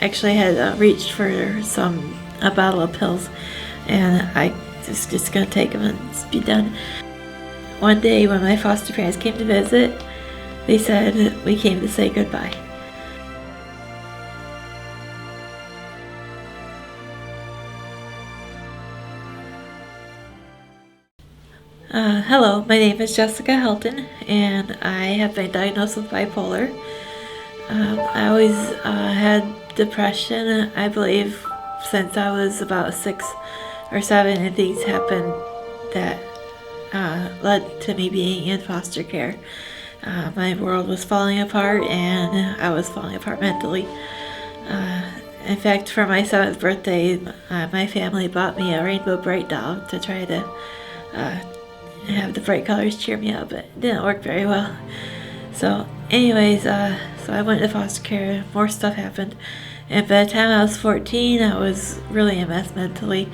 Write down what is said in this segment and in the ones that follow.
actually had reached for a bottle of pills, and I just gonna take them and be done. One day when my foster parents came to visit, they said we came to say goodbye. Hello, my name is Jessica Helton, and I have been diagnosed with bipolar. I always had depression, I believe, since I was about 6 or 7, and things happened that led to me being in foster care. My world was falling apart, and I was falling apart mentally. In fact, for my 7th birthday, my family bought me a Rainbow Brite doll to try to have the bright colors cheer me up, but it didn't work very well. So anyways, so I went to foster care, more stuff happened, and by the time I was 14, I was really a mess mentally,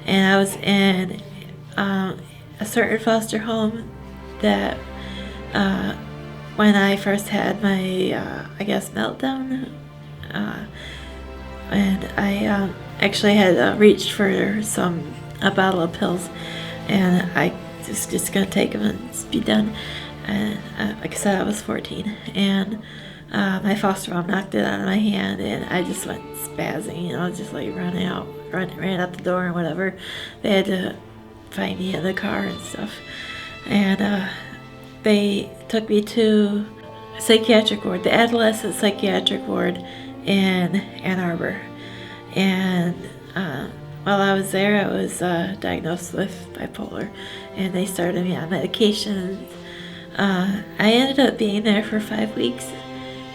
and I was in a certain foster home that when I first had my, I guess, meltdown, and I actually had reached for a bottle of pills, and I just gonna take them and be done. And like I said, I was 14, and my foster mom knocked it out of my hand, and I just went spazzing, just like ran out the door and whatever. They had to find me in the car and stuff, and they took me to a psychiatric ward, the adolescent psychiatric ward in Ann Arbor. And while I was there, I was diagnosed with bipolar, and they started me on medications. I ended up being there for 5 weeks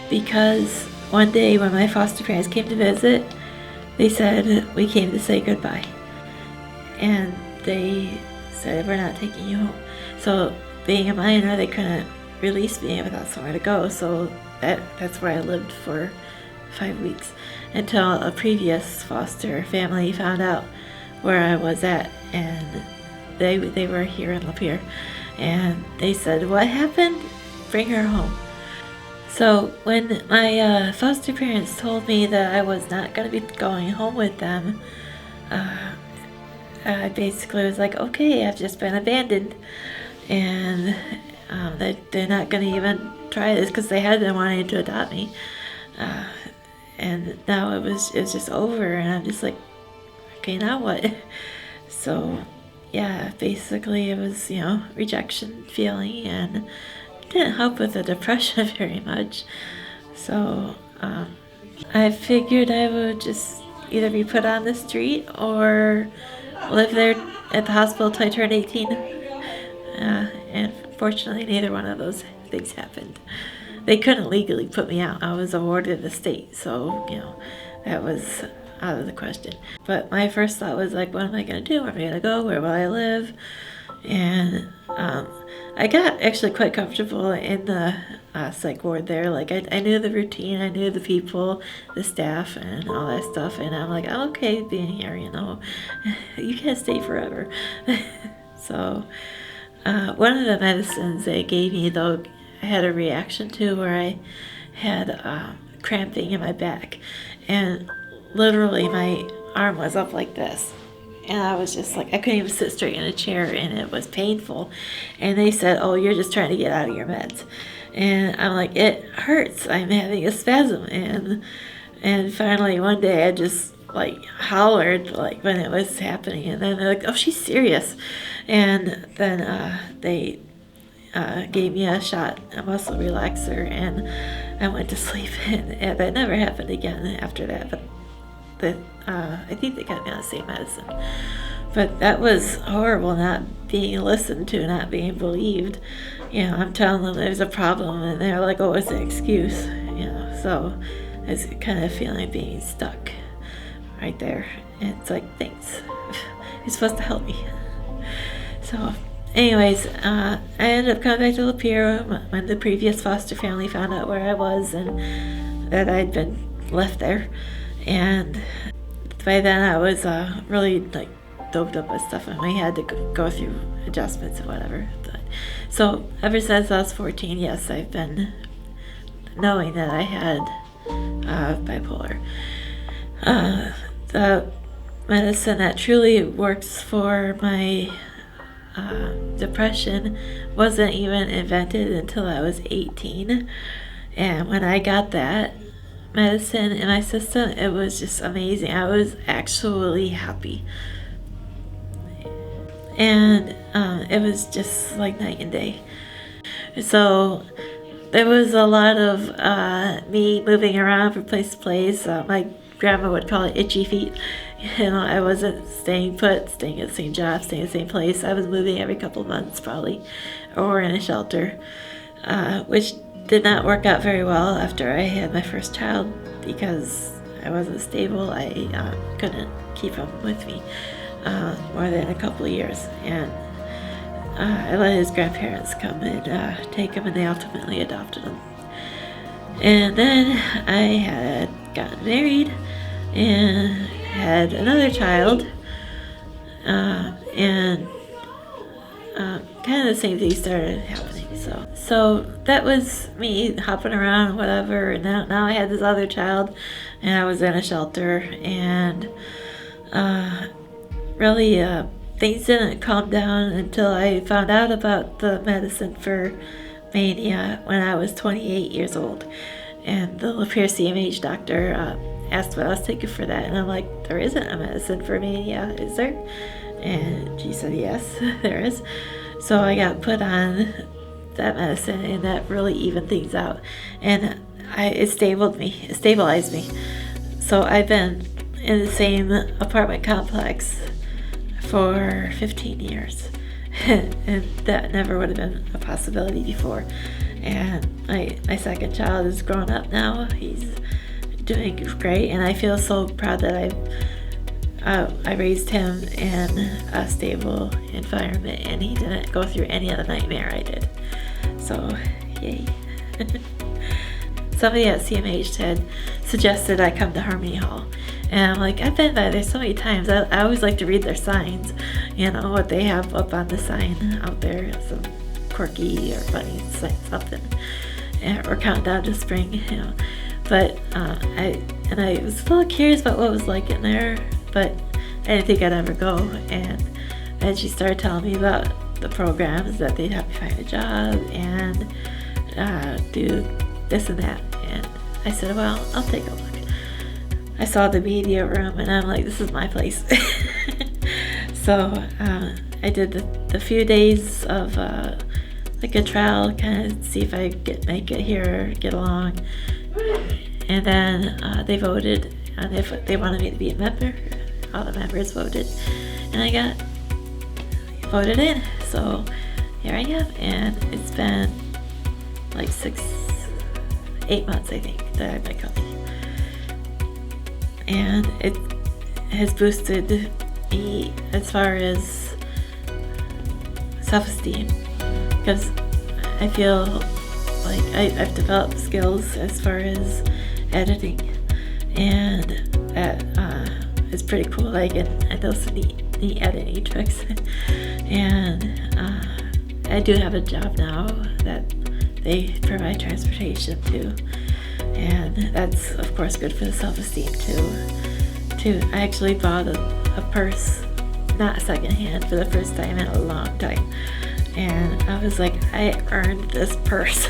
because one day when my foster parents came to visit, they said we came to say goodbye, and they said we're not taking you home. So being a minor, they couldn't release me without somewhere to go, so that's where I lived for 5 weeks until a previous foster family found out where I was at, and they were here in Lapeer, and they said, what happened? Bring her home. So when my foster parents told me that I was not going to be going home with them, I basically was like, okay, I've just been abandoned, and they're not going to even try this because they had been wanting to adopt me, and now it was just over, and I'm just like, okay, now what? So yeah, basically it was, rejection feeling, and it didn't help with the depression very much. So I figured I would just either be put on the street or live there at the hospital till I turned 18. And fortunately, neither one of those things happened. They couldn't legally put me out. I was awarded the state, so, that was out of the question. But my first thought was like, what am I going to do? Where am I going to go? Where will I live? And I got actually quite comfortable in the psych ward there. Like, I knew the routine, I knew the people, the staff, and all that stuff. And I'm like, I'm okay being here, You can't stay forever. So one of the medicines they gave me, though, I had a reaction to where I had cramping in my back. And literally my arm was up like this, and I was just like, I couldn't even sit straight in a chair, and it was painful. And they said, oh, you're just trying to get out of your meds. And I'm like, it hurts, I'm having a spasm. And finally one day I just like hollered like when it was happening, and then they're like, oh, she's serious. And then they gave me a shot, a muscle relaxer, and I went to sleep, and that never happened again after that. But I think they got me on the same medicine. But that was horrible, not being listened to, not being believed. I'm telling them there's a problem, and they're like, oh, it's an excuse. So it's kind of feeling being stuck right there. And it's like, thanks. You're supposed to help me. So anyways, I ended up coming back to Lapeer when the previous foster family found out where I was and that I'd been left there. And by then I was really like doped up with stuff, and we had to go through adjustments and whatever. So ever since I was 14, yes, I've been knowing that I had bipolar. The medicine that truly works for my depression wasn't even invented until I was 18. And when I got that medicine in my system, it was just amazing. I was actually happy. And it was just like night and day. So there was a lot of me moving around from place to place. My grandma would call it itchy feet. I wasn't staying put, staying at the same job, staying at the same place. I was moving every couple of months probably, or in a shelter, which did not work out very well after I had my first child because I wasn't stable. I couldn't keep him with me more than a couple of years. And I let his grandparents come and take him, and they ultimately adopted him. And then I had gotten married and had another child, and kind of the same thing started happening. So that was me hopping around, whatever. And now I had this other child, and I was in a shelter, and really things didn't calm down until I found out about the medicine for mania when I was 28 years old. And the Lapeer CMH doctor asked what I was taking for that. And I'm like, there isn't a medicine for mania, is there? And she said, yes, there is. So I got put on that medicine, and that really evened things out. And it stabilized me. So I've been in the same apartment complex for 15 years. And that never would have been a possibility before. And my second child is grown up now. He's doing great, and I feel so proud that I raised him in a stable environment, and he didn't go through any of the nightmare I did. So, yay. Somebody at CMH had suggested I come to Harmony Hall. And I'm like, I've been by there so many times. I always like to read their signs, what they have up on the sign out there, some quirky or funny something, or countdown to spring, But I was a little curious about what it was like in there, but I didn't think I'd ever go. And then she started telling me about the programs that they'd help me find a job and do this and that. And I said, well, I'll take a look. I saw the media room, and I'm like, this is my place. So I did the few days of like a trial, kind of see if I make it here, get along. And then they voted on if they wanted me to be a member. All the members voted, and I got voted in. So here I am, and it's been like 8 months, I think, that I've been coming. And it has boosted me as far as self-esteem, because I feel like I've developed skills as far as editing, and that is pretty cool. I know some neat editing tricks. And I do have a job now that they provide transportation to, and that's of course good for the self-esteem too. I actually bought a purse, not secondhand, for the first time in a long time, and I was like, I earned this purse.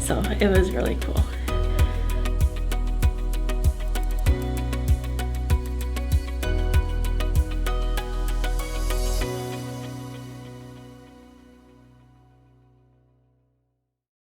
So it was really cool.